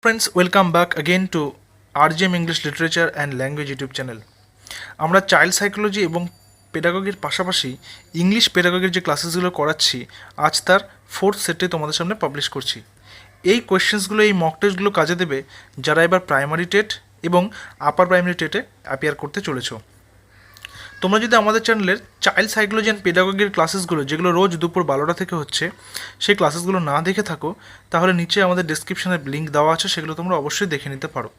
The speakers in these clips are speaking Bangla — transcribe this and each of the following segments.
Friends, welcome back again to RGM English Literature and Language YouTube channel. আমরা চাইল্ড সাইকোলজি এবং পেডাগোগির পাশাপাশি ইংলিশ পেডাগোগির যে ক্লাসেসগুলো করাচ্ছি আজ তার ফোর্থ সেটে তোমাদের সামনে পাবলিশ করছি। এই কোয়েশ্চেন্সগুলো এই মক টেস্টগুলো কাজে দেবে যারা এবার প্রাইমারি টেট এবং আপার প্রাইমারি টেটে অ্যাপিয়ার করতে চলেছো। তোমরা যদি আমাদের চ্যানেলের চাইল্ড সাইকোলজি অ্যান্ড পেডাগোগির ক্লাসেসগুলো যেগুলো রোজ দুপুর 12টা থেকে হচ্ছে সেই ক্লাসেসগুলো না দেখে থাকো তাহলে নিচে আমাদের ডেসক্রিপশনে লিঙ্ক দেওয়া আছে, সেগুলো তোমরা অবশ্যই দেখে নিতে পারো।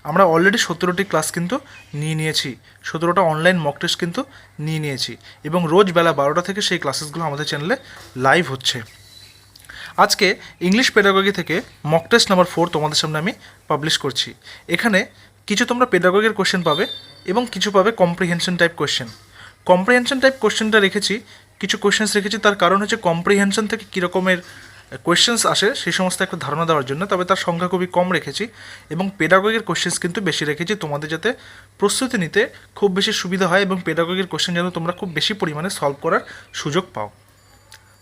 আমরা অলরেডি 17টি ক্লাস কিন্তু নিয়ে নিয়েছি, 17টা অনলাইন মক টেস্ট কিন্তু নিয়ে নিয়েছি এবং রোজ বেলা 12টা থেকে সেই ক্লাসেসগুলো আমাদের চ্যানেলে লাইভ হচ্ছে। আজকে ইংলিশ পেডাগোগি থেকে মক টেস্ট নাম্বার 4 তোমাদের সামনে আমি পাবলিশ করছি। এখানে কিছু তোমরা পেডাগোগির কোশ্চেন পাবে এবং কিছু পাবে comprehension type question. Comprehension type কোশ্চেনটা রেখেছি, কিছু কোশ্চেন্স রেখেছি, তার কারণ হচ্ছে কম্প্রিহেনশন থেকে কী রকমের কোয়েশ্চেন্স আসে সেই সমস্ত একটা ধারণা দেওয়ার জন্য, তবে তার সংখ্যা খুবই কম রেখেছি এবং পেডাগোগির কোশ্চেন্স কিন্তু বেশি রেখেছি তোমাদের যাতে প্রস্তুতি নিতে খুব বেশি সুবিধা হয় এবং পেডাগোগির কোশ্চেন যেন তোমরা খুব বেশি পরিমাণে সলভ করার সুযোগ পাও।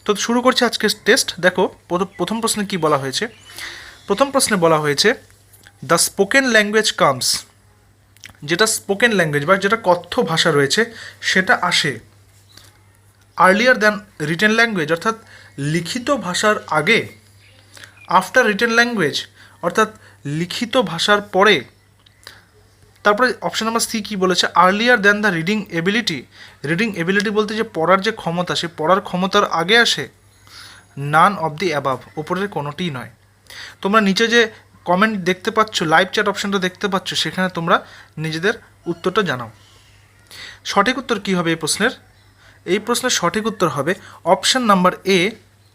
তো শুরু করছি আজকের টেস্ট। দেখো প্রথম প্রশ্নে কি বলা হয়েছে। প্রথম প্রশ্নে বলা হয়েছে দ্য স্পোকেন ল্যাঙ্গুয়েজ কামস, যেটা স্পোকেন ল্যাঙ্গুয়েজ বা যেটা কথ্য ভাষা রয়েছে সেটা আসে আর্লিয়ার দ্যান রিটেন ল্যাঙ্গুয়েজ, অর্থাৎ লিখিত ভাষার আগে, আফটার রিটেন ল্যাঙ্গুয়েজ অর্থাৎ লিখিত ভাষার পরে। তারপরে অপশন নাম্বার সি কী বলেছে, earlier than the reading ability. Reading ability বলতে যে পড়ার যে ক্ষমতা, সে পড়ার ক্ষমতার আগে আসে। নান অফ দি অ্যাবাভ, ওপরের কোনোটিই নয়। তোমরা নিচে যে কমেন্ট দেখতে পাচ্ছ, লাইভ চ্যাট অপশানটা দেখতে পাচ্ছ, সেখানে তোমরা নিজেদের উত্তরটা জানাও। সঠিক উত্তর কী হবে এই প্রশ্নের? এই প্রশ্নের সঠিক উত্তর হবে option number A,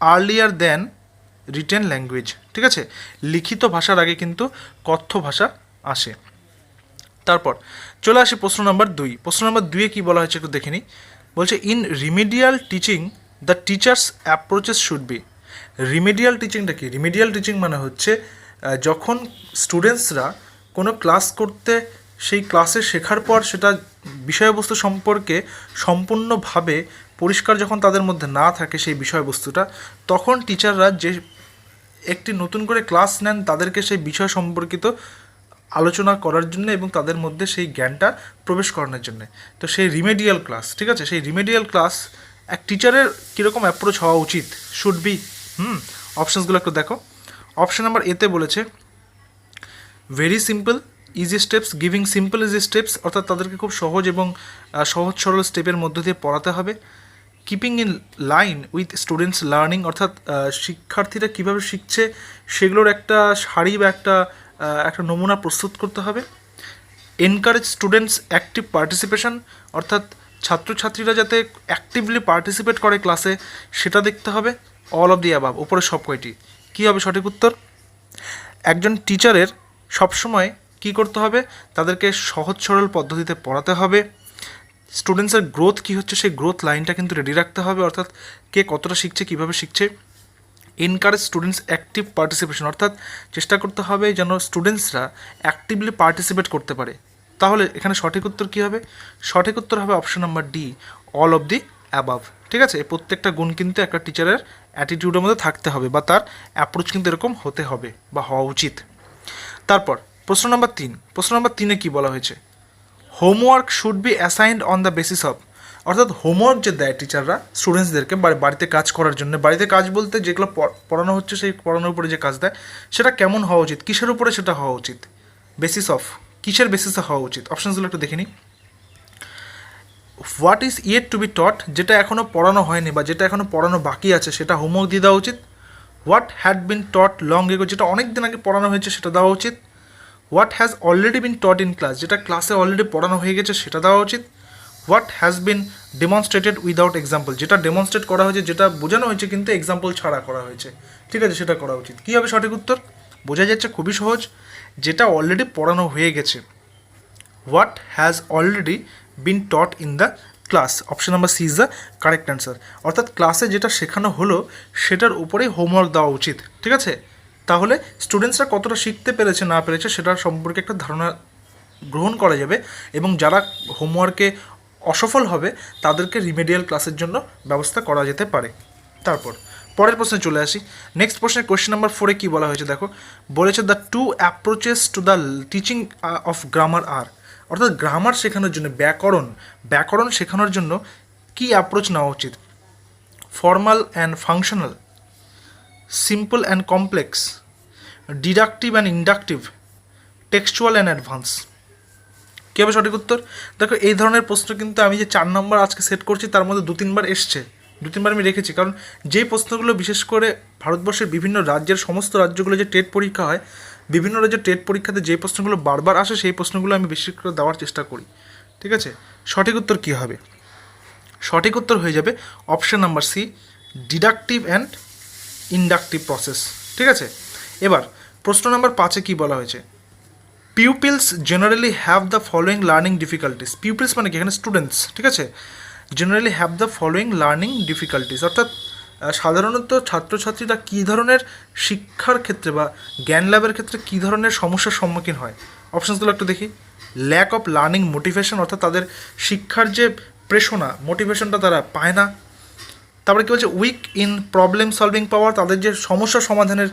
earlier than written language. ঠিক আছে, লিখিত ভাষার আগে কিন্তু কথ্য ভাষা আসে। তারপর চলে আসি প্রশ্ন নাম্বার 2। প্রশ্ন নাম্বার 2-এ কী বলা হয়েছে একটু দেখে নিই। বলছে in remedial teaching the teachers approaches should be. Remedial টিচিংটা কি? রিমিডিয়াল টিচিং মানে হচ্ছে যখন স্টুডেন্টসরা কোনো ক্লাস করতে, সেই ক্লাসে শেখার পর সেটা বিষয়বস্তু সম্পর্কে সম্পূর্ণভাবে পরিষ্কার যখন তাদের মধ্যে না থাকে সেই বিষয়বস্তুটা, তখন টিচাররা যে একটি নতুন করে ক্লাস নেন তাদেরকে সেই বিষয় সম্পর্কিত আলোচনা করার জন্য এবং তাদের মধ্যে সেই জ্ঞানটা প্রবেশ করানোর জন্য। তো সেই রিমেডিয়াল ক্লাস, ঠিক আছে, সেই রিমেডিয়াল ক্লাস এক টিচারের কীরকম অ্যাপ্রোচ হওয়া উচিত, শুড বি। অপশানসগুলো একটু দেখো। অপশান নাম্বার এতে বলেছে very simple easy steps, giving simple easy steps, অর্থাৎ তাদেরকে খুব সহজ এবং সহজ সরল স্টেপের মধ্য দিয়ে পড়াতে হবে। Keeping in line with students learning, অর্থাৎ শিক্ষার্থীরা কীভাবে শিখছে সেগুলোর একটা সারি বা একটা নমুনা প্রস্তুত করতে হবে। এনকারেজ স্টুডেন্টস অ্যাক্টিভ পার্টিসিপেশন, অর্থাৎ ছাত্রছাত্রীরা যাতে অ্যাক্টিভলি পার্টিসিপেট করে ক্লাসে সেটা দেখতে হবে। অল অফ দি অ্যাবাভ, উপরে সব কয়টি। কী হবে সঠিক উত্তর? একজন টিচারের সবসময় কী করতে হবে? তাদেরকে সহজ সরল পদ্ধতিতে পড়াতে হবে। স্টুডেন্টসের গ্রোথ কী হচ্ছে সেই গ্রোথ লাইনটা কিন্তু রেডি রাখতে হবে, অর্থাৎ কে কতটা শিখছে, কীভাবে শিখছে। এনকারেজ স্টুডেন্টস অ্যাক্টিভ পার্টিসিপেশন, অর্থাৎ চেষ্টা করতে হবে যেন স্টুডেন্টসরা অ্যাক্টিভলি পার্টিসিপেট করতে পারে। তাহলে এখানে সঠিক উত্তর কী হবে? সঠিক উত্তর হবে option number D, all of the above. ঠিক আছে, এই প্রত্যেকটা গুণ কিন্তু একটা টিচারের অ্যাটিটিউডের মধ্যে থাকতে হবে বা তার অ্যাপ্রোচ কিন্তু এরকম হতে হবে বা হওয়া উচিত। তারপর প্রশ্ন নাম্বার 3। প্রশ্ন নাম্বার 3-এ কী বলা হয়েছে? Homework should be assigned on the basis of, অর্থাৎ হোমওয়ার্ক যে দেয় টিচাররা স্টুডেন্টসদেরকে বাড়িতে কাজ করার জন্য, বাড়িতে কাজ বলতে যেগুলো পড়ানো হচ্ছে সেই পড়ানোর উপরে যে কাজ দেয় সেটা কেমন হওয়া উচিত, কিসের উপরে সেটা হওয়া উচিত, বেসিস অফ, কিসের বেসিসে হওয়া উচিত। অপশানসগুলো একটু দেখে নিই। What is yet two B টট, যেটা এখনও পড়ানো হয়নি বা যেটা এখনও পড়ানো বাকি আছে সেটা হোমওয়ার্ক দিয়ে দেওয়া উচিত। What had been taught long ago, যেটা অনেক দিন আগে পড়ানো হয়েছে সেটা দেওয়া উচিত। What has already been taught in class, যেটা ক্লাসে অলরেডি পড়ানো হয়ে গেছে সেটা দেওয়া উচিত। What has been demonstrated without example, যেটা ডেমনস্ট্রেট করা হয়েছে, যেটা বোঝানো হয়েছে কিন্তু এক্সাম্পল ছাড়া করা হয়েছে, ঠিক আছে, সেটা করা উচিত। কী হবে সঠিক উত্তর? বোঝা যাচ্ছে খুবই সহজ, যেটা অলরেডি পড়ানো হয়ে গেছে। What has already been taught in the class, option number C is the correct answer. অর্থাৎ ক্লাসে যেটা শেখানো হলো সেটার উপরেই হোমওয়ার্ক দেওয়া উচিত। ঠিক আছে, তাহলে স্টুডেন্টসরা কতটা শিখতে পেরেছে না পেরেছে সেটার সম্পর্কে একটা ধারণা গ্রহণ করা যাবে এবং যারা হোমওয়ার্কে অসফল হবে তাদেরকে রিমেডিয়াল ক্লাসের জন্য ব্যবস্থা করা যেতে পারে। তারপর পরের প্রশ্নে চলে আসি। নেক্সট প্রশ্নের কোয়েশ্চেন নাম্বার 4-এ কী বলা হয়েছে দেখো, বলেছে the two approaches to the teaching of grammar আর, অর্থাৎ গ্রামার শেখানোর জন্য ব্যাকরণ শেখানোর জন্য কী অ্যাপ্রোচ নেওয়া উচিত? Formal and functional, simple and complex, deductive and inductive, textual and advance. কী হবে সঠিক উত্তর? দেখো এই ধরনের প্রশ্ন কিন্তু আমি যে 4 নম্বর আজকে সেট করছি তার মধ্যে 2-3 বার এসছে, 2-3 বার আমি রেখেছি, কারণ যেই প্রশ্নগুলো বিশেষ করে ভারতবর্ষের বিভিন্ন রাজ্যের সমস্ত রাজ্যগুলো যে টেট পরীক্ষা হয়, বিভিন্ন রাজ্যের টেট পরীক্ষাতে যে প্রশ্নগুলো বারবার আসে সেই প্রশ্নগুলো আমি বেশি করে দেওয়ার চেষ্টা করি। ঠিক আছে, সঠিক উত্তর কী হবে? সঠিক উত্তর হয়ে যাবে option number C, deductive and inductive process. ঠিক আছে, এবার প্রশ্ন নাম্বার 5-এ কী বলা হয়েছে? Pupils generally have the following learning difficulties. Pupils মানে কি? এখানে স্টুডেন্টস। ঠিক আছে, generally have the following learning difficulties, অর্থাৎ সাধারণত ছাত্রছাত্রীরা কী ধরনের শিক্ষার ক্ষেত্রে বা জ্ঞান লাভের ক্ষেত্রে কী ধরনের সমস্যার সম্মুখীন হয়। অপশানসগুলো একটু দেখি। ল্যাক অফ লার্নিং মোটিভেশন, অর্থাৎ তাদের শিক্ষার যে প্রেরণা, মোটিভেশনটা তারা পায় না। তারপরে কী বলছে? উইক ইন প্রবলেম সলভিং পাওয়ার, তাদের যে সমস্যা সমাধানের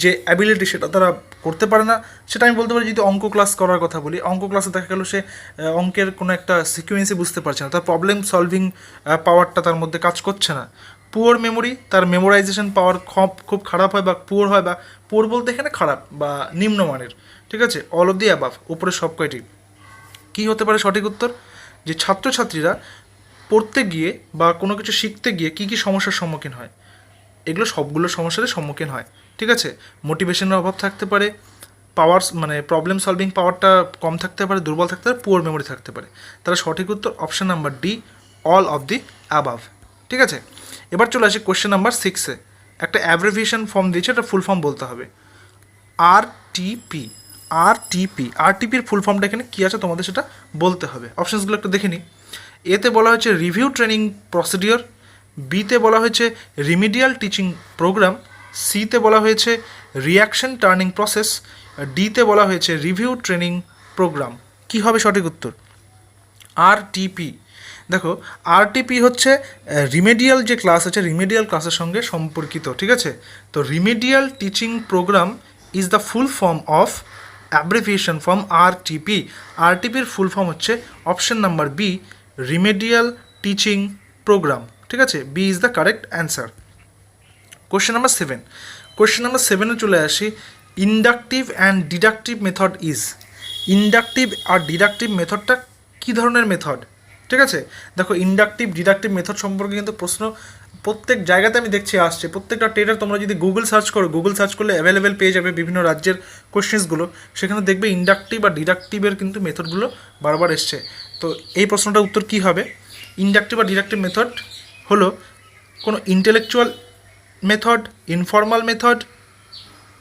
যে অ্যাবিলিটি সেটা তারা করতে পারে না। সেটা আমি বলতে পারি, যদি অঙ্ক ক্লাস করার কথা বলি, অঙ্ক ক্লাসে দেখা গেল সে অঙ্কের কোনো একটা সিকুয়েন্সই বুঝতে পারছে না, তার প্রবলেম সলভিং পাওয়ারটা তার মধ্যে কাজ করছে না। পুয়ার মেমোরি, তার মেমোরাইজেশন পাওয়ার খুব খারাপ হয় বা পুয়ার হয়, বা পুয়ার বলতে এখানে খারাপ বা নিম্নমানের। ঠিক আছে, অল অফ দি অ্যাবাভ, উপরে সব কয়টি। কী হতে পারে সঠিক উত্তর? যে ছাত্রছাত্রীরা পড়তে গিয়ে বা কোনো কিছু শিখতে গিয়ে কী কী সমস্যার সম্মুখীন হয়, এগুলো সবগুলো সমস্যারই সম্মুখীন হয়। ঠিক আছে, মোটিভেশনের অভাব থাকতে পারে, পাওয়ার মানে প্রবলেম সলভিং পাওয়ারটা কম থাকতে পারে, দুর্বল থাকতে পারে, পুয়ার মেমোরি থাকতে পারে। তাহলে সঠিক উত্তর option number D, all of the above. ঠিক আছে, এবার চলে আসি কোয়েশ্চেন নাম্বার 6-এ। একটা অ্যাব্রিভিয়েশন ফর্ম দিয়েছে, এটা ফুল ফর্ম বলতে হবে। আরটিপি, আরটিপির ফুল ফর্মটা এখানে কী আছে তোমাদের সেটা বলতে হবে। অপশানসগুলো একটু দেখে নিই। এতে বলা হয়েছে রিভিউ ট্রেনিং প্রসিডিওর, বিতে বলা হয়েছে রিমিডিয়াল টিচিং প্রোগ্রাম, সিতে বলা হয়েছে রিয়াকশন টার্নিং প্রসেস, ডিতে বলা হয়েছে রিভিউ ট্রেনিং প্রোগ্রাম। কী হবে সঠিক উত্তর? আরটিপি। দেখো আরটিপি হচ্ছে রিমেডিয়াল যে ক্লাস আছে, রিমেডিয়াল ক্লাসের সঙ্গে সম্পর্কিত। ঠিক আছে, তো remedial teaching program is the full form of abbreviation form RTP. আরটিপির ফুল ফর্ম হচ্ছে option number B, remedial teaching program. ঠিক আছে, B is the correct answer. Question number 7। Question number 7-এ চলে আসি। Inductive and deductive method is. Inductive আর ডিডাকটিভ মেথডটা কী ধরনের মেথড? ঠিক আছে, দেখো ইন্ডাকটিভ ডিডাকটিভ মেথড সম্পর্কে কিন্তু প্রশ্ন প্রত্যেক জায়গাতে আমি দেখছি আসছে। প্রত্যেকটা টেটার তোমরা যদি গুগল সার্চ করলে অ্যাভেলেবেল পেয়ে যাবে বিভিন্ন রাজ্যের কোয়েশ্চেন্সগুলো। সেখানে দেখবে ইন্ডাকটিভ আর ডিডাকটিভের কিন্তু মেথডগুলো বারবার এসছে। তো এই প্রশ্নটার উত্তর কী হবে? ইন্ডাকটিভ আর ডিডাকটিভ মেথড হলো কোনো intellectual method, informal method,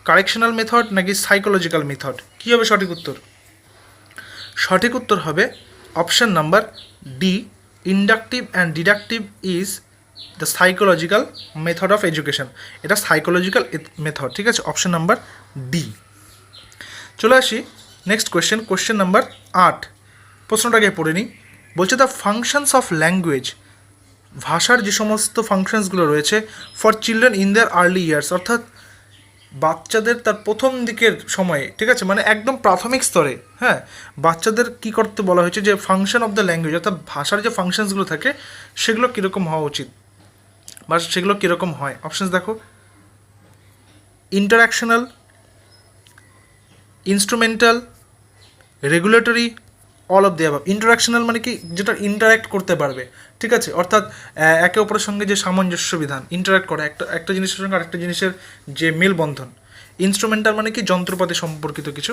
correctional method নাকি সাইকোলজিক্যাল মেথড। কী হবে সঠিক উত্তর? সঠিক উত্তর হবে option number D, inductive and deductive is the psychological method of education. এটা সাইকোলজিক্যাল মেথড। ঠিক আছে, অপশান নাম্বার ডি। চলে আসি নেক্সট কোয়েশ্চেন নাম্বার 8। প্রশ্নটাকে পড়ে নিই। বলছে দ্য ফাংশনস অফ ল্যাঙ্গুয়েজ, ভাষার যে সমস্ত ফাংশনসগুলো রয়েছে for children in their early years, অর্থাৎ বাচ্চাদের তার প্রথম দিকের সময়ে। ঠিক আছে, মানে একদম প্রাথমিক স্তরে। হ্যাঁ, বাচ্চাদের কী করতে বলা হয়েছে? যে ফাংশন অফ দ্য ল্যাঙ্গুয়েজ, অর্থাৎ ভাষার যে ফাংশনসগুলো থাকে সেগুলো কীরকম হওয়া উচিত বা সেগুলো কীরকম হয়। অপশানস দেখো। Interactional, instrumental, regulatory, all of the above. Interactional মানে কি? যেটা ইন্টারাক্ট করতে পারবে। ঠিক আছে, অর্থাৎ একে অপরের সঙ্গে যে সামঞ্জস্য বিধান, ইন্টারাক্ট করা একটা জিনিসের সঙ্গে আরেকটা জিনিসের যে মেলবন্ধন। ইনস্ট্রুমেন্টাল মানে কি? যন্ত্রপাতি সম্পর্কিত কিছু।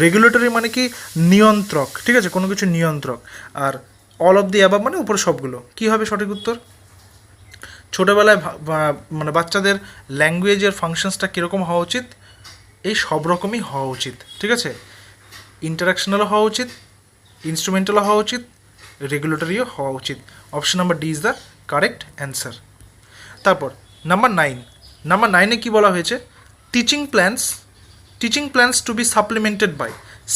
রেগুলেটরি মানে কি? নিয়ন্ত্রক। ঠিক আছে, কোনো কিছু নিয়ন্ত্রক। আর অল অফ দি অ্যাবাভ মানে উপরে সবগুলো। কী হবে সঠিক উত্তর? ছোটোবেলায় মানে বাচ্চাদের ল্যাঙ্গুয়েজের ফাংশনসটা কীরকম হওয়া উচিত? এই সব রকমই হওয়া উচিত। ঠিক আছে, ইন্টারাকশনালও হওয়া উচিত, ইনস্ট্রুমেন্টালও হওয়া উচিত, রেগুলেটরিও হওয়া উচিত। Option number D is the correct answer. তারপর নাম্বার 9। নাম্বার 9-এ কী বলা হয়েছে? Teaching plans to be supplemented by.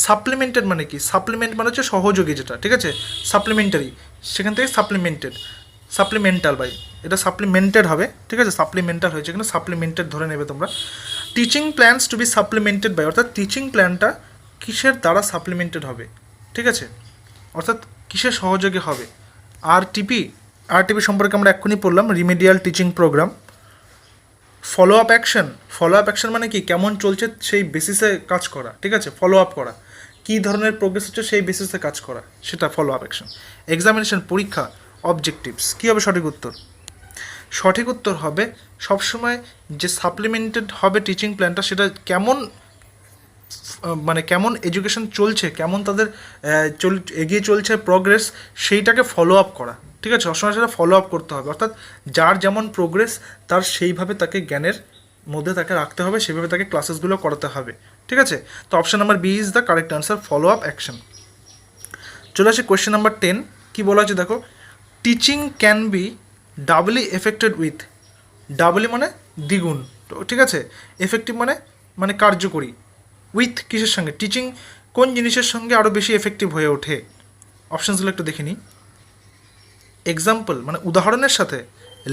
Supplemented মানে কি? সাপ্লিমেন্ট মানে হচ্ছে সহযোগী যেটা। ঠিক আছে, সাপ্লিমেন্টারি, সেখান থেকে সাপ্লিমেন্টেড। সাপ্লিমেন্টাল বাই, এটা সাপ্লিমেন্টেড হবে, ঠিক আছে, সাপ্লিমেন্টাল হয়েছে এখানে, সাপ্লিমেন্টেড ধরে নেবে তোমরা। Teaching plans to be supplemented by, অর্থাৎ টিচিং প্ল্যানটা কিসের দ্বারা সাপ্লিমেন্টেড হবে, ঠিক আছে, অর্থাৎ কিসের সহযোগে হবে। আরটিপি সম্পর্কে আমরা এক্ষুনি পড়লাম, remedial teaching programme. Follow up action, follow up action মানে কি, কেমন চলছে সেই বেসিসে কাজ করা, ঠিক আছে, ফলো আপ করা, কী ধরনের প্রোগ্রেস হচ্ছে সেই বেসিসে কাজ করা, সেটা ফলো আপ অ্যাকশন। এক্সামিনেশন, পরীক্ষা, অবজেক্টিভস, কী হবে সঠিক উত্তর? সঠিক উত্তর হবে সবসময় যে সাপ্লিমেন্টেড হবে টিচিং প্ল্যানটা, সেটা কেমন মানে কেমন এডুকেশন চলছে, কেমন তাদের এগিয়ে চলছে প্রোগ্রেস, সেইটাকে ফলো আপ করা, ঠিক আছে, সবসময় সেটা ফলো আপ করতে হবে। অর্থাৎ যার যেমন প্রোগ্রেস তার সেইভাবে তাকে জ্ঞানের মধ্যে তাকে রাখতে হবে, সেইভাবে তাকে ক্লাসেসগুলো করাতে হবে, ঠিক আছে। তো option number B is the correct answer, follow up action. চলে আসি কোয়েশ্চেন নাম্বার 10, কী বলা আছে দেখো, teaching can be doubly effected with, doubly মানে দ্বিগুণ, ঠিক আছে, এফেক্টিভ মানে মানে কার্যকরী, উইথ কিসের সঙ্গে, টিচিং কোন জিনিসের সঙ্গে আরও বেশি এফেক্টিভ হয়ে ওঠে। অপশানসগুলো একটু দেখে নিই। এক্সাম্পল মানে উদাহরণের সাথে,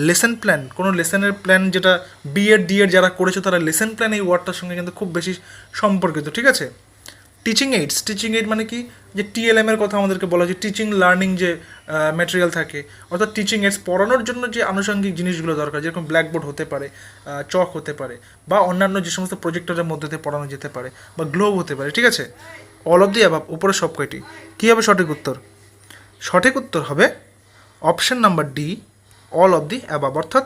লেসন প্ল্যান, কোনো লেসনের প্ল্যান যেটা বিএড ডিএড যারা করেছে তারা লেসন প্ল্যান এই ওয়ার্ডটার সঙ্গে কিন্তু খুব বেশি সম্পর্কিত, ঠিক আছে। টিচিং এইডস, টিচিং এইড মানে কি, যে টিএলএম এর কথা আমাদেরকে বলা হয়েছে, টিচিং লার্নিং যে ম্যাটেরিয়াল থাকে, অর্থাৎ টিচিং এইডস পড়ানোর জন্য যে আনুষঙ্গিক জিনিসগুলো দরকার, যেরকম ব্ল্যাকবোর্ড হতে পারে, চক হতে পারে, বা অন্যান্য যে সমস্ত প্রজেক্টরের মধ্যে দিয়ে পড়ানো যেতে পারে, বা গ্লোব হতে পারে, ঠিক আছে। অল অফ দি অ্যাবাভ, উপরে সব কয়টি। কী হবে সঠিক উত্তর? সঠিক উত্তর হবে option number D, all of the above. অর্থাৎ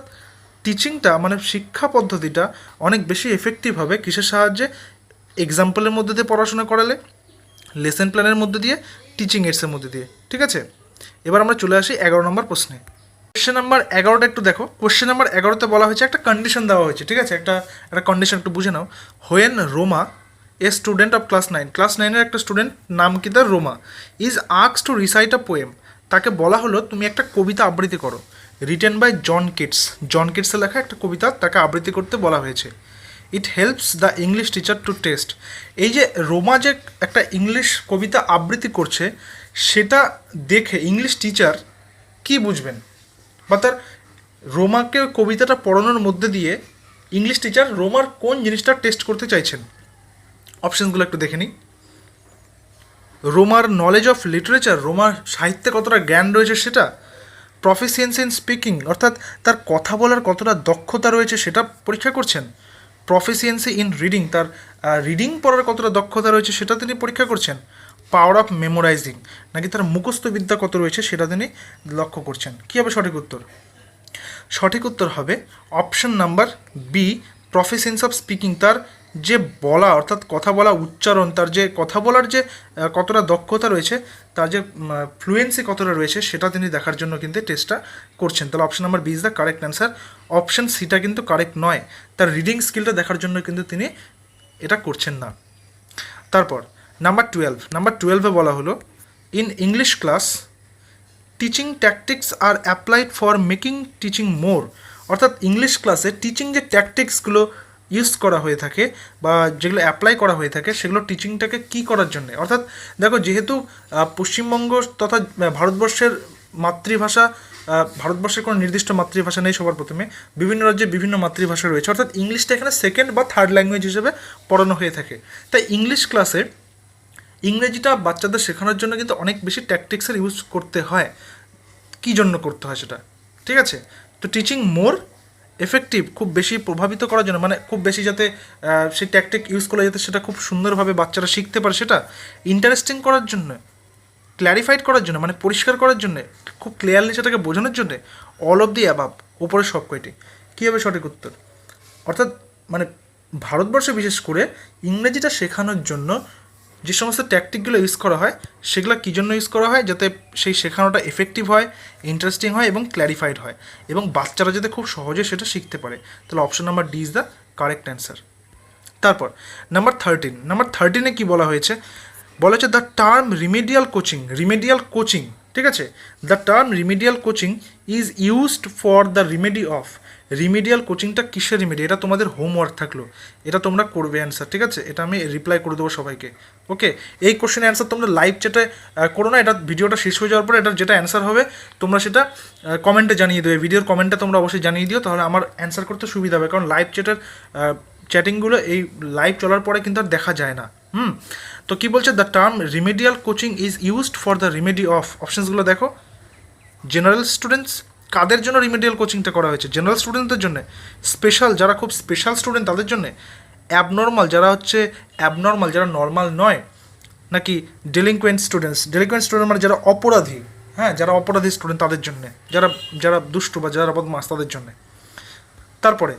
টিচিংটা মানে শিক্ষা পদ্ধতিটা অনেক বেশি এফেক্টিভ হবে কিসের সাহায্যে, এক্সাম্পলের মধ্যে দিয়ে পড়াশোনা করালে, লেসন প্ল্যানের মধ্যে দিয়ে, টিচিং এইডসের মধ্যে দিয়ে, ঠিক আছে। এবার আমরা চলে আসি 11 নম্বর প্রশ্নে। কোয়েশ্চেন নাম্বার 11টা একটু দেখো, কোয়েশ্চেন নাম্বার 11তে বলা হয়েছে একটা কন্ডিশন দেওয়া হয়েছে, ঠিক আছে, একটা কন্ডিশন একটু বুঝে নাও। When Roma, a student of class 9, class 9-এর একটা স্টুডেন্ট, নাম কি তার, রোমা, ইজ আক্স টু রিসাইট আ পোয়েম, তাকে বলা হলো তুমি একটা কবিতা আবৃত্তি করো, written by John Keats, John কিটসের লেখা একটা কবিতা তাকে আবৃত্তি করতে বলা হয়েছে। It helps the English teacher to test, এই যে রোমা যে একটা ইংলিশ কবিতা আবৃত্তি করছে সেটা দেখে ইংলিশ টিচার কি বুঝবেন, বা তার রোমাকে কবিতাটা পড়ানোর মধ্যে দিয়ে ইংলিশ টিচার রোমার কোন জিনিসটা টেস্ট করতে চাইছেন। অপশানগুলো একটু দেখে নিই। রোমার নলেজ অফ লিটারেচার, রোমার সাহিত্যে কতটা জ্ঞান রয়েছে সেটা। প্রফিসিয়েন্সি ইন স্পিকিং, অর্থাৎ তার কথা বলার কতটা দক্ষতা রয়েছে সেটা পরীক্ষা করছেন। প্রফিসিয়েন্সি ইন রিডিং, তার রিডিং পড়ার কতটা দক্ষতা রয়েছে সেটা তিনি পরীক্ষা করছেন। পাওয়ার অফ মেমোরাইজিং, নাকি তার মুখস্থ বিদ্যা কত রয়েছে সেটা তিনি লক্ষ্য করছেন। কী হবে সঠিক উত্তর? সঠিক উত্তর হবে option number B, proficiency of speaking, তার যে বলা অর্থাৎ কথা বলা উচ্চারণ, তার যে কথা বলার যে কতটা দক্ষতা রয়েছে, তার যে ফ্লুয়েন্সি কতটা রয়েছে সেটা তিনি দেখার জন্য কিন্তু টেস্টটা করছেন। তাহলে option number B is the correct answer. Option সিটা কিন্তু কারেক্ট নয়, তার রিডিং স্কিলটা দেখার জন্য কিন্তু তিনি এটা করছেন না। তারপর নাম্বার 12, নাম্বার 12-এ বলা হলো in English class teaching tactics are applied for making teaching more, অর্থাৎ ইংলিশ ক্লাসে টিচিং যে ট্যাকটিক্সগুলো ইউজ করা হয়ে থাকে বা যেগুলো অ্যাপ্লাই করা হয়ে থাকে সেগুলো টিচিংটাকে কী করার জন্য, অর্থাৎ দেখো যেহেতু পশ্চিমবঙ্গ তথা ভারতবর্ষের মাতৃভাষা, ভারতবর্ষের কোনো নির্দিষ্ট মাতৃভাষা নেই, সবার প্রথমে বিভিন্ন রাজ্যে বিভিন্ন মাতৃভাষা রয়েছে, অর্থাৎ ইংলিশটা এখানে সেকেন্ড বা থার্ড ল্যাঙ্গুয়েজ হিসেবে পড়ানো হয়ে থাকে। তাই ইংলিশ ক্লাসে ইংরেজিটা বাচ্চাদের শেখানোর জন্য কিন্তু অনেক বেশি ট্যাকটিক্সের ইউজ করতে হয়। কী জন্য করতে হয় সেটা, ঠিক আছে। তো টিচিং মোর এফেক্টিভ, খুব বেশি প্রভাবিত করার জন্য, মানে খুব বেশি যাতে সেই ট্যাকটিক ইউজ করলে যাতে সেটা খুব সুন্দরভাবে বাচ্চারা শিখতে পারে, সেটা ইন্টারেস্টিং করার জন্য, ক্ল্যারিফাইড করার জন্য, মানে পরিষ্কার করার জন্যে, খুব ক্লিয়ারলি সেটাকে বোঝানোর জন্যে। অল অফ দি অ্যাবাভ, উপরের সব কয়টি। কী হবে সঠিক উত্তর? অর্থাৎ মানে ভারতবর্ষে বিশেষ করে ইংরেজিটা শেখানোর জন্য যে সমস্ত ট্যাকটিকগুলো ইউজ করা হয় সেগুলো কী জন্য ইউজ করা হয়, যাতে সেই শেখানোটা এফেক্টিভ হয়, ইন্টারেস্টিং হয় এবং ক্ল্যারিফাইড হয়, এবং বাচ্চারা যাতে খুব সহজে সেটা শিখতে পারে। তাহলে option number D is the correct answer. তারপর নাম্বার 13, নাম্বার 13-এ কী বলা হয়েছে, বলা হচ্ছে the term remedial coaching, remedial coaching ঠিক আছে। The term remedial coaching is used for the remedy of, remedial কোচিংটা কিসের রিমেডি, এটা তোমাদের হোমওয়ার্ক থাকলো, এটা তোমরা করবে অ্যান্সার, ঠিক আছে। এটা আমি রিপ্লাই করে দেবো সবাইকে, ওকে। এই কোশ্চেনের অ্যান্সার তোমরা লাইভ চ্যাটে করো না, এটা ভিডিওটা শেষ হয়ে যাওয়ার পরে এটার যেটা অ্যান্সার হবে তোমরা সেটা কমেন্টে জানিয়ে দেবে, ভিডিওর কমেন্টে তোমরা অবশ্যই জানিয়ে দিও, তাহলে আমার অ্যান্সার করতে সুবিধা হবে, কারণ লাইভ চ্যাটের চ্যাটিংগুলো এই লাইভ চলার পরে কিন্তু আর দেখা যায় না। তো কি বলছে, the term remedial coaching is used for the remedy of, অপশনসগুলো দেখো। জেনারেল স্টুডেন্টস, কাদের জন্য রিমেডিয়াল কোচিংটা করা হয়েছে, জেনারেল স্টুডেন্টদের জন্য, স্পেশাল যারা খুব স্পেশাল স্টুডেন্ট তাদের জন্য, অ্যাবনর্মাল যারা হচ্ছে অ্যাবনর্মাল যারা নর্মাল নয়, নাকি ডেলিনকুয়েন্ট স্টুডেন্টস, ডেলিনকুয়েন্ট স্টুডেন্ট মানে যারা অপরাধী, হ্যাঁ যারা অপরাধী স্টুডেন্ট তাদের জন্যে, যারা যারা দুষ্টু বা যারা বদমাস তাদের জন্যে। তারপরে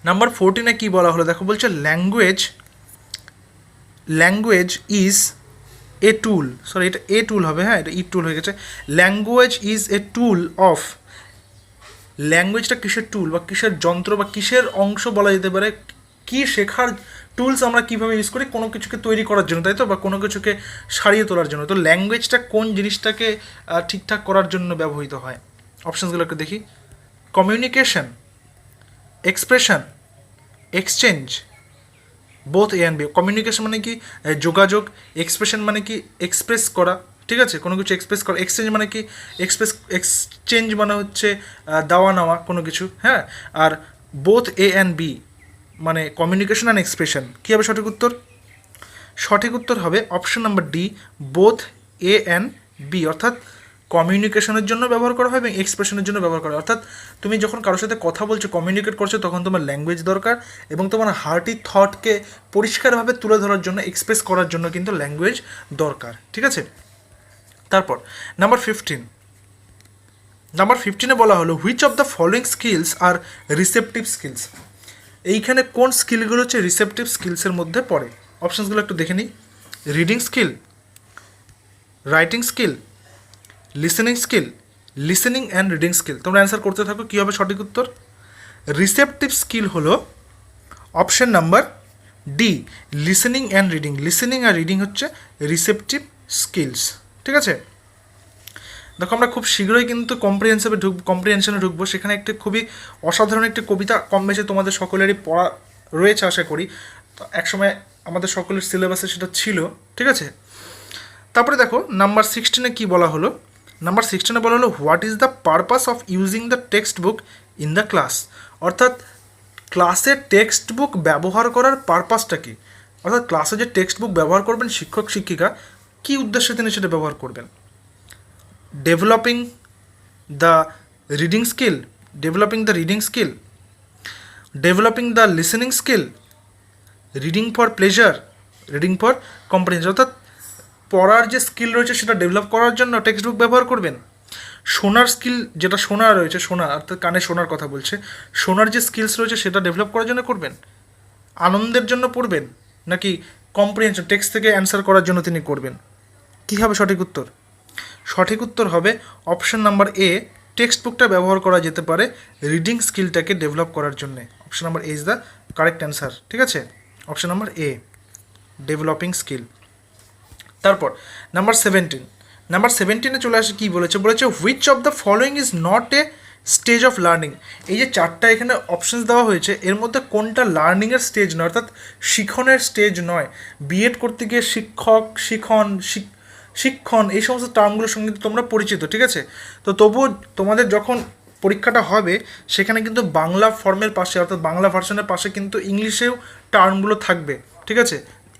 নাম্বার 14-এ কী বলা হলো দেখো, বলছে language is a tool, sorry এটা এ টুল হবে, হ্যাঁ এটা ই টুল হয়ে গেছে। Language is a tool of, ল্যাঙ্গুয়েজটা কিসের টুল বা কিসের যন্ত্র বা কিসের অংশ বলা যেতে পারে, কি শেখার টুলস আমরা কীভাবে ইউজ করি কোনো কিছুকে তৈরি করার জন্য, তাই তো, বা কোনো কিছুকে সারিয়ে তোলার জন্য। তো ল্যাঙ্গুয়েজটা কোন জিনিসটাকে ঠিকঠাক করার জন্য ব্যবহৃত হয়, অপশানসগুলো একটু দেখি। Communication, expression, exchange, both A and B. Communication মানে কি যোগাযোগ, এক্সপ্রেশন মানে কি এক্সপ্রেস করা, ঠিক আছে, কোনো কিছু এক্সপ্রেস করা, এক্সচেঞ্জ মানে কি এক্সচেঞ্জ মানে হচ্ছে দেওয়া নেওয়া কোনো কিছু, হ্যাঁ। আর বোথ এ অ্যান্ড বি মানে কমিউনিকেশন অ্যান্ড এক্সপ্রেশন। কী হবে সঠিক উত্তর? সঠিক উত্তর হবে option number D, both A and B, অর্থাৎ কমিউনিকেশনের জন্য ব্যবহার করা হয় এবং এক্সপ্রেশনের জন্য ব্যবহার করা হয়। অর্থাৎ তুমি যখন কারোর সাথে কথা বলছো, কমিউনিকেট করছো, তখন তোমার ল্যাঙ্গুয়েজ দরকার এবং তোমার হার্টি থটকে পরিষ্কারভাবে তুলে ধরার জন্য, এক্সপ্রেস করার জন্য কিন্তু ল্যাঙ্গুয়েজ দরকার, ঠিক আছে। তারপর নাম্বার 15 বলা হলো which of the following skills are receptive skills, এইখানে কোন স্কিলগুলো হচ্ছে রিসেপটিভ স্কিলসের মধ্যে পড়ে, অপশানসগুলো একটু দেখে নিই। Reading skill, writing skill, listening skill, listening and reading skill. তোমরা অ্যান্সার করতে থাকো, কী হবে সঠিক উত্তর? রিসেপটিভ স্কিল হলো option number D, listening and reading. Listening আর রিডিং হচ্ছে রিসেপটিভ স্কিলস, ঠিক আছে। দেখো আমরা খুব শীঘ্রই কিন্তু কম্প্রিহেনশনে ঢুকবো, সেখানে একটি খুবই অসাধারণ একটি কবিতা কম বেশি তোমাদের সকলেরই পড়া রয়েছে আশা করি, তো একসময় আমাদের সকলের সিলেবাসে সেটা ছিল, ঠিক আছে। তারপরে দেখো নাম্বার 16-এ কী বলা হলো, নাম্বার 16-এ বলা হলো what is the purpose of using the text book in the class, অর্থাৎ ক্লাসে টেক্সট বুক ব্যবহার করার পারপাসটা কী, অর্থাৎ ক্লাসে যে টেক্সট বুক ব্যবহার করবেন শিক্ষক শিক্ষিকা কী উদ্দেশ্যে তিনি সেটা ব্যবহার করবেন। Developing the reading skill, developing the reading skill, developing the listening skill, reading for pleasure, reading for comprehension, অর্থাৎ পড়ার যে স্কিল রয়েছে সেটা ডেভেলপ করার জন্য টেক্সট বুক ব্যবহার করবেন। শোনার স্কিল, যেটা শোনা রয়েছে, শোনা অর্থাৎ কানে শোনার কথা বলছে, শোনার যে স্কিলস রয়েছে সেটা ডেভেলপ করার জন্য করবেন। আনন্দের জন্য পড়বেন নাকি কম্প্রিহেনশন টেক্সট থেকে অ্যান্সার করার জন্য তিনি করবেন? কী হবে সঠিক উত্তর? সঠিক উত্তর হবে অপশন নাম্বার এ, টেক্সট বুকটা ব্যবহার করা যেতে পারে রিডিং স্কিলটাকে ডেভেলপ করার জন্যে। Option number A is the correct answer, ঠিক আছে, option number A, developing skill. তারপর নাম্বার 17-এ চলে আসে, কী বলেছে, which of the following is not a stage of learning. এই যে চারটা এখানে অপশানস দেওয়া হয়েছে এর মধ্যে কোনটা লার্নিংয়ের স্টেজ নয়, অর্থাৎ শিখনের স্টেজ নয়। বিএড করতে গিয়ে শিক্ষক, শিক্ষণ এই সমস্ত টার্মগুলোর সঙ্গে তোমরা পরিচিত, ঠিক আছে। তো তবুও তোমাদের যখন পরীক্ষাটা হবে সেখানে কিন্তু বাংলা ফর্মের পাশে, অর্থাৎ বাংলা ভার্সনের পাশে কিন্তু ইংলিশেও টার্মগুলো থাকবে, ঠিক আছে।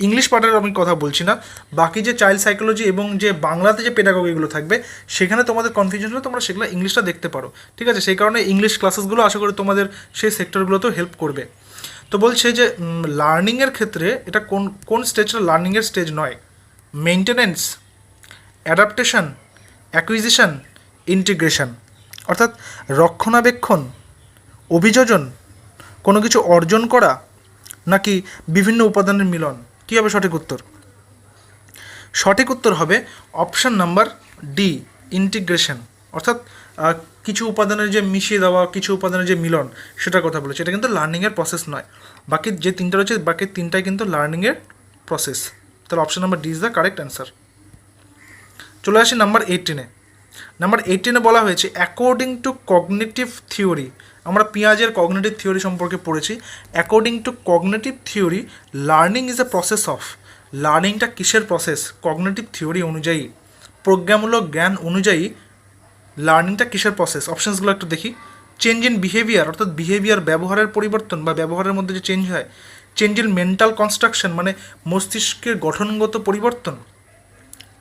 ইংলিশ পার্টের আমি কথা বলছি না, বাকি যে চাইল্ড সাইকোলজি এবং যে বাংলাতে যে পেডাগজিগুলো থাকবে সেখানে তোমাদের কনফিউশন হলে তোমরা সেগুলো ইংলিশটা দেখতে পারো, ঠিক আছে। সেই কারণে ইংলিশ ক্লাসেসগুলো আশা করি তোমাদের সেই সেক্টরগুলোতেও হেল্প করবে। তো বলছে যে লার্নিংয়ের ক্ষেত্রে এটা কোন স্টেজটা লার্নিংয়ের স্টেজ নয়, মেইনটেনেন্স, অ্যাডাপ্টেশন, অ্যাকুইজিশন, ইন্টিগ্রেশন, অর্থাৎ রক্ষণাবেক্ষণ, অভিযোজন, কোনো কিছু অর্জন করা নাকি বিভিন্ন উপাদানের মিলন। কী হবে সঠিক উত্তর? সঠিক উত্তর হবে অপশান নাম্বার ডি, ইন্টিগ্রেশন, অর্থাৎ কিছু উপাদানের যে মিশিয়ে দেওয়া, কিছু উপাদানের যে মিলন সেটার কথা বলেছে। এটা কিন্তু লার্নিংয়ের প্রসেস নয়, বাকি যে তিনটা রয়েছে বাকি তিনটাই কিন্তু লার্নিংয়ের প্রসেস। তাহলে option number D is the correct answer. চলে আসি নাম্বার 18-এ। নাম্বার 18-এ বলা হয়েছে অ্যাকর্ডিং টু কগনিটিভ থিওরি। আমরা পিঁয়াজের কগনিটিভ থিওরি সম্পর্কে পড়েছি। According to cognitive theory learning is a process of. লার্নিংটা কিসের প্রসেস? কগনিটিভ থিওরি অনুযায়ী, প্রজ্ঞামূলক জ্ঞান অনুযায়ী লার্নিংটা কিসের প্রসেস? অপশানসগুলো একটু দেখি। চেঞ্জ ইন বিহেভিয়ার, অর্থাৎ বিহেভিয়ার ব্যবহারের পরিবর্তন বা ব্যবহারের মধ্যে যে চেঞ্জ হয়। চেঞ্জ ইন মেন্টাল কনস্ট্রাকশন, মানে মস্তিষ্কের গঠনগত পরিবর্তন।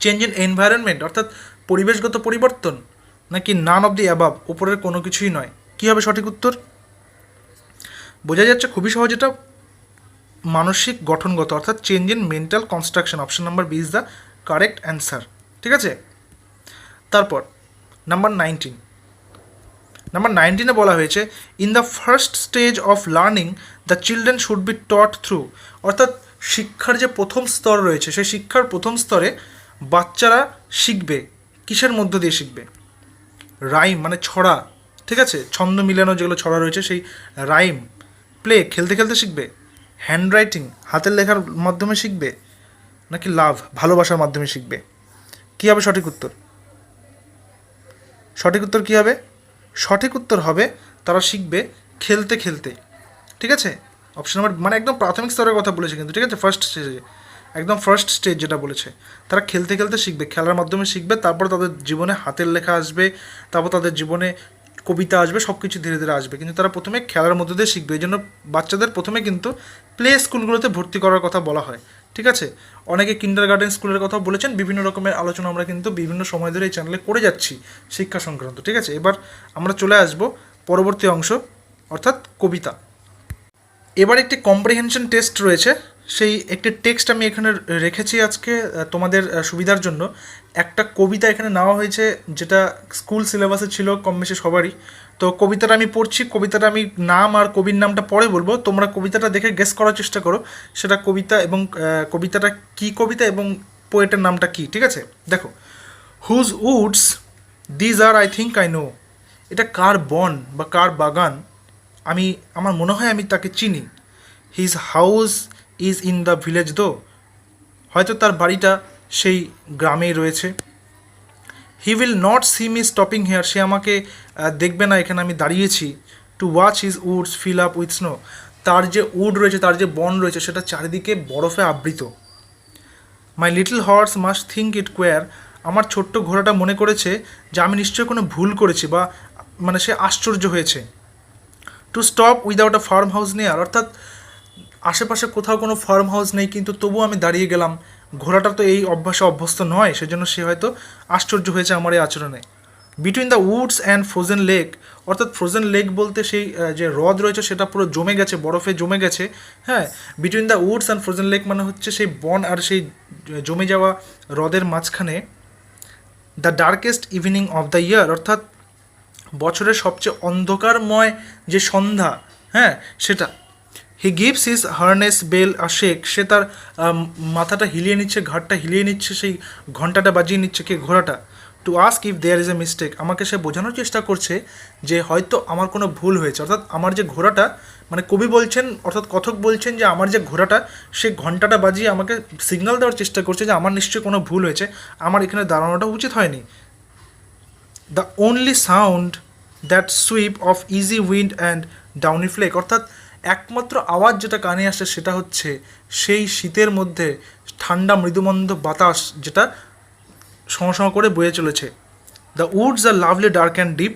চেঞ্জ ইন এনভায়রনমেন্ট, অর্থাৎ পরিবেশগত পরিবর্তন, নাকি নান অফ দি অ্যাবাভ, উপরের কোনো কিছুই নয়? কী হবে সঠিক উত্তর? বোঝা যাচ্ছে খুবই সহজ, এটা মানসিক গঠনগত, অর্থাৎ change in mental construction. Option number B is the correct answer. ঠিক আছে, তারপর নাম্বার 19। নাম্বার 19-এ বলা হয়েছে in the first stage of learning the children should be taught through. অর্থাৎ শিক্ষার যে প্রথম স্তর রয়েছে, সেই শিক্ষার প্রথম স্তরে বাচ্চারা শিখবে কিসের মধ্য দিয়ে শিখবে? রাইম, মানে ছড়া, ঠিক আছে, ছন্দ মিলানো যেগুলো ছড়া রয়েছে সেই রাইম। প্লে, খেলতে খেলতে শিখবে। হ্যান্ড রাইটিং, হাতের লেখার মাধ্যমে শিখবে, নাকি লাভ, ভালোবাসার মাধ্যমে শিখবে? কী হবে সঠিক উত্তর? সঠিক উত্তর কী হবে? সঠিক উত্তর হবে তারা শিখবে খেলতে খেলতে। ঠিক আছে, অপশন নাম্বার, মানে একদম প্রাথমিক স্তরের কথা বলেছে কিন্তু, ঠিক আছে, ফার্স্ট স্টেজে, একদম ফার্স্ট স্টেজ যেটা বলেছে, তারা খেলতে খেলতে শিখবে, খেলার মাধ্যমে শিখবে, তারপর তাদের জীবনে হাতের লেখা আসবে, তারপর তাদের জীবনে কবিতা আসবে, সব কিছু ধীরে ধীরে আসবে, কিন্তু তারা প্রথমে খেলার মধ্যে দিয়ে শিখবে। এই জন্য বাচ্চাদের প্রথমে কিন্তু প্লে স্কুলগুলোতে ভর্তি করার কথা বলা হয়। ঠিক আছে, অনেকে কিন্ডার গার্ডেন স্কুলের কথা বলেছেন। বিভিন্ন রকমের আলোচনা আমরা কিন্তু বিভিন্ন সময় ধরে এই চ্যানেলে করে যাচ্ছি শিক্ষা সংক্রান্ত। ঠিক আছে, এবার আমরা চলে আসব পরবর্তী অংশ, অর্থাৎ কবিতা। এবার একটি কম্প্রিহেনশন টেস্ট রয়েছে, সেই একটি টেক্সট আমি এখানে রেখেছি আজকে তোমাদের সুবিধার জন্য। একটা কবিতা এখানে নেওয়া হয়েছে যেটা স্কুল সিলেবাসে ছিল কম বেশি সবারই। তো কবিতাটা আমি পড়ছি, কবিতাটা আমি নাম আর কবির নামটা পরে বলবো, তোমরা কবিতাটা দেখে গেস করার চেষ্টা করো সেটা কবিতা এবং কবিতাটা কী কবিতা এবং পোয়েটের নামটা কী। ঠিক আছে, দেখো, whose woods these are I think I know. এটা কার বন বা কার বাগান, আমার মনে হয় আমি তাকে চিনি। His house is in the village though, হয়তো তার বাড়িটা সেই গ্রামেই রয়েছে। He will not see me stopping here, সে আমাকে দেখবে না এখানে আমি দাঁড়িয়েছি। To watch his woods fill up with snow, তার যে উড রয়েছে, তার যে বন রয়েছে, সেটা চারিদিকে বরফে আবৃত। My little horse must think it queer, আমার ছোট্ট ঘোড়াটা মনে করেছে যে আমি নিশ্চয়ই কোনো ভুল করেছি, বা মানে সে আশ্চর্য হয়েছে। To stop without a farm house near, অর্থাৎ আশেপাশে কোথাও কোনো ফার্ম হাউস নেই কিন্তু তবুও আমি দাঁড়িয়ে গেলাম। ঘোড়াটা তো এই অভ্যাসে অভ্যস্ত নয়, সেজন্য সে হয়তো আশ্চর্য হয়েছে আমার এই আচরণে। Between the Woods and frozen lake, অর্থাৎ ফ্রোজেন লেক বলতে সেই যে হ্রদ রয়েছে সেটা পুরো জমে গেছে, বরফে জমে গেছে। হ্যাঁ, between the Woods and frozen lake মানে হচ্ছে সেই বন আর সেই জমে যাওয়া হ্রদের মাঝখানে। The darkest evening of the year, অর্থাৎ বছরের সবচেয়ে অন্ধকারময় যে সন্ধ্যা, হ্যাঁ সেটা। He gives his harness bell a shake, সে তার মাথাটা হিলিয়ে নিচ্ছে, ঘাটটা হিলিয়ে নিচ্ছে, সেই ঘন্টাটা বাজিয়ে নিচ্ছে, কে? ঘোড়াটা। To ask if there is a mistake, আমাকে সে বোঝানোর চেষ্টা করছে যে হয়তো আমার কোনো ভুল হয়েছে, অর্থাৎ আমার যে ঘোড়াটা, মানে কবি বলছেন অর্থাৎ কথক বলছেন যে আমার যে ঘোড়াটা সে ঘন্টাটা বাজিয়ে আমাকে সিগন্যাল দেওয়ার চেষ্টা করছে যে আমার নিশ্চয়ই কোনো ভুল হয়েছে, আমার এখানে দাঁড়ানোটা উচিত হয়নি। The only sound that sweep of easy wind and downy flake, অর্থাৎ একমাত্র আওয়াজ যেটা কানে আসে সেটা হচ্ছে সেই শীতের মধ্যে ঠান্ডা মৃদুমন্দ বাতাস যেটা সম করে বয়ে চলেছে। The woods are lovely dark and deep,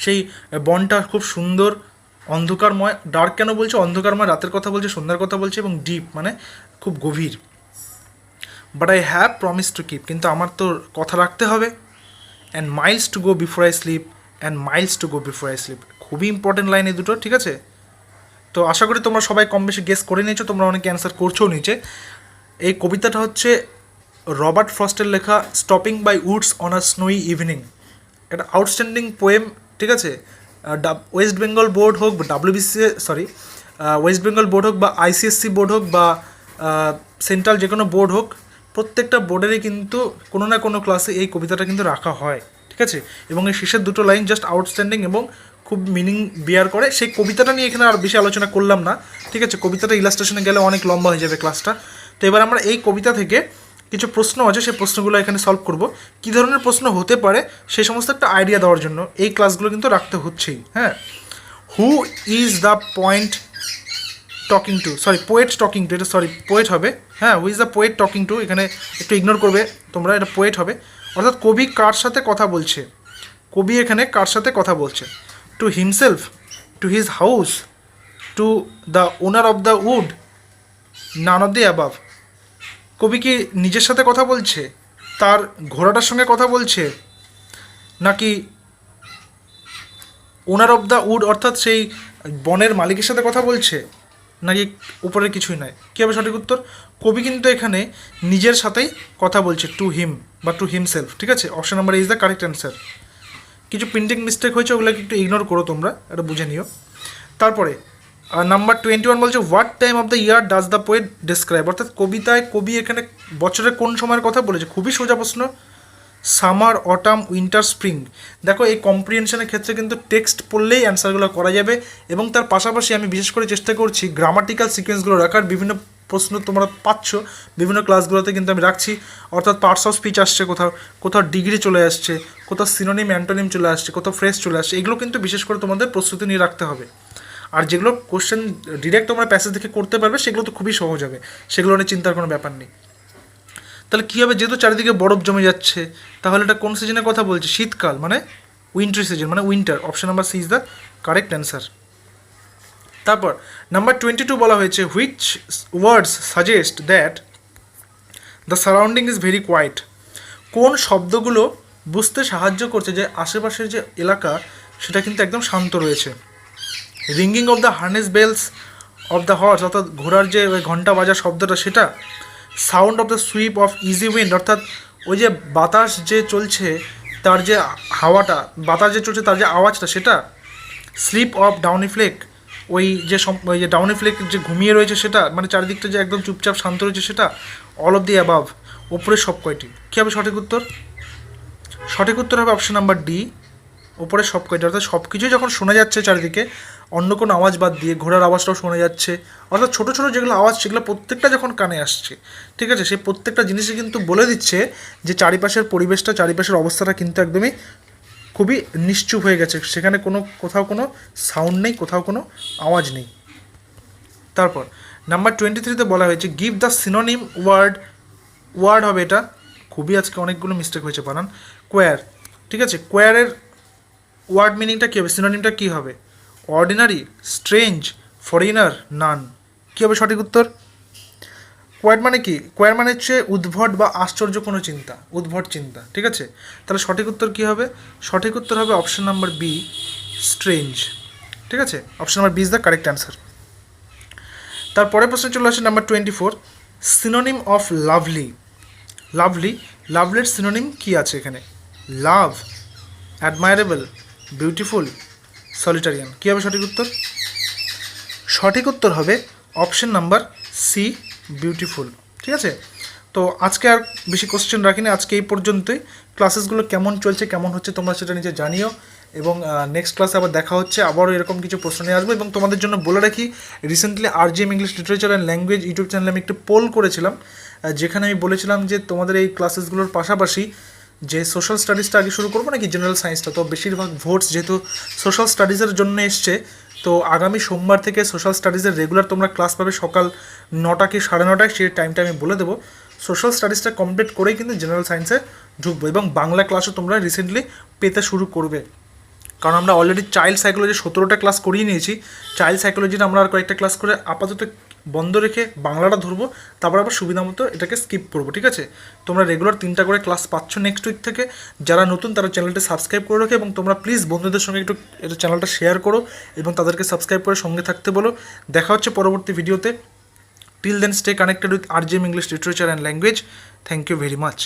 সেই বনটা খুব সুন্দর অন্ধকারময়। ডার্ক কেন বলছে? অন্ধকারময়, রাতের কথা বলছে, সন্ধ্যার কথা বলছে, এবং ডিপ মানে খুব গভীর। But I have promise to keep, কিন্তু আমার তো কথা রাখতে হবে। And Miles to go before I sleep, and Miles to go before I sleep, খুবই ইম্পর্টেন্ট লাইন এই দুটো। ঠিক আছে, তো আশা করি তোমরা সবাই কম বেশি গেস করে নিয়েছো, তোমরা অনেকে অ্যান্সার করছো নিচে। এই কবিতাটা হচ্ছে রবার্ট ফ্রস্টের লেখা, stopping by woods on a snowy evening. একটা আউটস্ট্যান্ডিং পোয়েম। ঠিক আছে, ওয়েস্ট বেঙ্গল বোর্ড হোক বা ওয়েস্ট বেঙ্গল বোর্ড হোক বা আইসিএসসি বোর্ড হোক বা সেন্ট্রাল যে কোনো বোর্ড হোক, প্রত্যেকটা বোর্ডেরই কিন্তু কোনো না কোনো ক্লাসে এই কবিতাটা কিন্তু রাখা হয়। ঠিক আছে, এবং এই শেষের দুটো লাইন জাস্ট আউটস্ট্যান্ডিং এবং খুব মিনিং বিয়ার করে। সেই কবিতাটা নিয়ে এখানে আর বেশি আলোচনা করলাম না। ঠিক আছে, কবিতাটা ইলাস্ট্রেশনে গেলে অনেক লম্বা হয়ে যাবে ক্লাসটা। তো এবার আমরা এই কবিতা থেকে কিছু প্রশ্ন আছে, সেই প্রশ্নগুলো এখানে সলভ করব। কী ধরনের প্রশ্ন হতে পারে সেই সমস্ত একটা আইডিয়া দেওয়ার জন্য এই ক্লাসগুলো কিন্তু রাখতে হচ্ছেই। হ্যাঁ, who is the poet talking to, এটা পোয়েট হবে। হ্যাঁ, who is the poet talking to, এখানে একটু ইগনোর করবে তোমরা, এটা পোয়েট হবে। অর্থাৎ কবি কার সাথে কথা বলছে, কবি এখানে কার সাথে কথা বলছে। To himself, to his house, to the owner of the wood, none of the above. কবি কি নিজের সাথে কথা বলছে, তার ঘোড়াটার সঙ্গে কথা বলছে, নাকি ওনার অফ দ্য উড অর্থাৎ সেই বনের মালিকের সাথে কথা বলছে, নাকি উপরের কিছুই নয়? কী হবে সঠিক উত্তর? কবি কিন্তু এখানে নিজের সাথেই কথা বলছে, টু হিম বা টু হিমসেলফ। ঠিক আছে, option number is the correct answer. কিছু প্রিন্টিং মিস্টেক হয়েছে, ওগুলোকে একটু ইগনোর করো তোমরা, এটা বুঝে নিও। তারপরে নাম্বার 21 বলছে what time of the year does the poet describe, অর্থাৎ কবিতায় কবি এখানে বছরের কোন সময়ের কথা বলেছে। খুবই সোজা প্রশ্ন, সামার, অটাম, উইন্টার, স্প্রিং। দেখো এই কম্প্রিহেনশনের ক্ষেত্রে কিন্তু টেক্সট পড়লেই অ্যান্সারগুলো করা যাবে, এবং তার পাশাপাশি আমি বিশেষ করে চেষ্টা করছি গ্রামাটিক্যাল সিকোয়েন্সগুলো রাখার। বিভিন্ন প্রশ্ন তোমরা পাচ্ছ বিভিন্ন ক্লাসগুলোতে, কিন্তু আমি রাখছি। অর্থাৎ পার্টস অফ স্পিচ আসছে, কোথাও কোথাও ডিগ্রি চলে আসছে, কোথাও সিনোনিম অ্যান্টোনিম চলে আসছে, কোথাও ফ্রেজ চলে আসছে। এগুলো কিন্তু বিশেষ করে তোমাদের প্রস্তুতি নিয়ে রাখতে হবে। আর যেগুলো কোশ্চেন ডিরেক্ট তোমরা প্যাসেজ থেকে করতে পারবে সেগুলো তো খুবই সহজ হবে, সেগুলো নিয়ে চিন্তার কোনো ব্যাপার নেই। তাহলে কী হবে, যেহেতু চারিদিকে বরফ জমে যাচ্ছে, তাহলে এটা কোন সিজনের কথা বলছে? শীতকাল, মানে উইন্টার সিজন, মানে winter. Option number C is the correct answer. তারপর নাম্বার 22 বলা হয়েছে which words suggest that the surrounding is very quiet. কোন শব্দগুলো বুঝতে সাহায্য করছে যে আশেপাশের যে এলাকা সেটা কিন্তু একদম শান্ত রয়েছে? Ringing of the harness bells of the horse, অর্থাৎ ঘোড়ার যে ঘন্টা বাজার শব্দটা সেটা? Sound of the sweep of easy wind, অর্থাৎ ওই যে বাতাস যে চলছে তার যে হাওয়াটা, বাতাস যে চলছে তার যে আওয়াজটা সেটা? স্লিপ অফ ডাউনি ফ্লেক, ওই যে ডাউনি ফ্লেক যে ঘুমিয়ে রয়েছে সেটা, মানে চারিদিকটা যে একদম চুপচাপ শান্ত রয়েছে সেটা? অল অফ দি অ্যাবাভ, ওপরের সব কয়টি। কী হবে সঠিক উত্তর? সঠিক উত্তর হবে অপশন নাম্বার ডি, ওপরের সব কয়টি। অর্থাৎ সব কিছুই যখন শোনা যাচ্ছে চারিদিকে, অন্য কোনো আওয়াজ বাদ দিয়ে ঘোড়ার আওয়াজটাও শোনা যাচ্ছে, অর্থাৎ ছোটো ছোটো যেগুলো আওয়াজ সেগুলো প্রত্যেকটা যখন কানে আসছে, ঠিক আছে, সেই প্রত্যেকটা জিনিসই কিন্তু বলে দিচ্ছে যে চারিপাশের পরিবেশটা, চারিপাশের অবস্থাটা কিন্তু একদমই খুবই নিশ্চুপ হয়ে গেছে, সেখানে কোথাও কোনো সাউন্ড নেই, কোথাও কোনো আওয়াজ নেই। তারপর নাম্বার 23-তে বলা হয়েছে গিভ দ্য সিনোনিম ওয়ার্ড হবে এটা, খুবই আজকে অনেকগুলো মিস্টেক হয়েছে বানান। কোয়ার, ঠিক আছে, কোয়ারের ওয়ার্ড মিনিংটা কী হবে, সিনোনিমটা কী হবে? অর্ডিনারি, স্ট্রেঞ্জ, ফরেনার, নান। কী হবে সঠিক উত্তর? কোয়ার মানে কি? কোয়ার মানে হচ্ছে উদ্ভট বা আশ্চর্য কোনো চিন্তা, উদ্ভট চিন্তা, ঠিক আছে। তাহলে সঠিক উত্তর কী হবে? সঠিক উত্তর হবে অপশন নাম্বার বি, স্ট্রেঞ্জ। ঠিক আছে, option number B is the correct answer. তারপরে প্রশ্ন চলে আসে নাম্বার 24, সিনোনিম অফ লাভলি। লাভলির সিনোনিম কী আছে এখানে? লাভ, অ্যাডমায়ারেবল, বিউটিফুল, সলিটারিয়ান। কী হবে সঠিক উত্তর? সঠিক উত্তর হবে অপশন নাম্বার সি, বিউটিফুল। ঠিক আছে, তো আজকে আর বেশি কোশ্চেন রাখিনি, আজকে এই পর্যন্তই। ক্লাসেসগুলো কেমন চলছে, কেমন হচ্ছে তোমরা সেটা নিজে জানিও, এবং নেক্সট ক্লাসে আবার দেখা হচ্ছে, আবারও এরকম কিছু প্রশ্ন নিয়ে আসবো। এবং তোমাদের জন্য বলে রাখি, recently RGM English literature and language YouTube চ্যানেলে আমি একটু পোল করেছিলাম, যেখানে আমি বলেছিলাম যে তোমাদের এই ক্লাসেসগুলোর পাশাপাশি যে সোশ্যাল স্টাডিজটা আগে শুরু করবো নাকি জেনারেল সায়েন্সটা। তো বেশিরভাগ ভোটস যেহেতু সোশ্যাল স্টাডিজের জন্য এসছে, তো আগামী সোমবার থেকে সোশ্যাল স্টাডিজের রেগুলার তোমরা ক্লাস পাবে সকাল 9টা কি 9:30, সেই টাইমটা আমি বলে দেবো। সোশ্যাল স্টাডিজটা কমপ্লিট করেই কিন্তু জেনারেল সায়েন্সে ঢুকবো, এবং বাংলা ক্লাসও তোমরা রিসেন্টলি পেতে শুরু করবে, কারণ আমরা অলরেডি চাইল্ড সাইকোলজি 17টা ক্লাস করিয়ে নিয়েছি। চাইল্ড সাইকোলজিটা আমরা আর কয়েকটা ক্লাস করে আপাতত বন্ধ রেখে বাংলাটা ধরবো, তারপর আবার সুবিধা মতো এটাকে স্কিপ করবো। ঠিক আছে, তোমরা রেগুলার 3টা করে ক্লাস পাচ্ছ নেক্সট উইক থেকে। যারা নতুন তারা চ্যানেলটা সাবস্ক্রাইব করে রাখে, এবং তোমরা প্লিজ বন্ধুদের সঙ্গে একটু এটা চ্যানেলটা শেয়ার করো এবং তাদেরকে সাবস্ক্রাইব করে সঙ্গে থাকতে বলো। দেখা হচ্ছে পরবর্তী ভিডিওতে। Till then stay connected with RGM English literature and language. Thank you very much.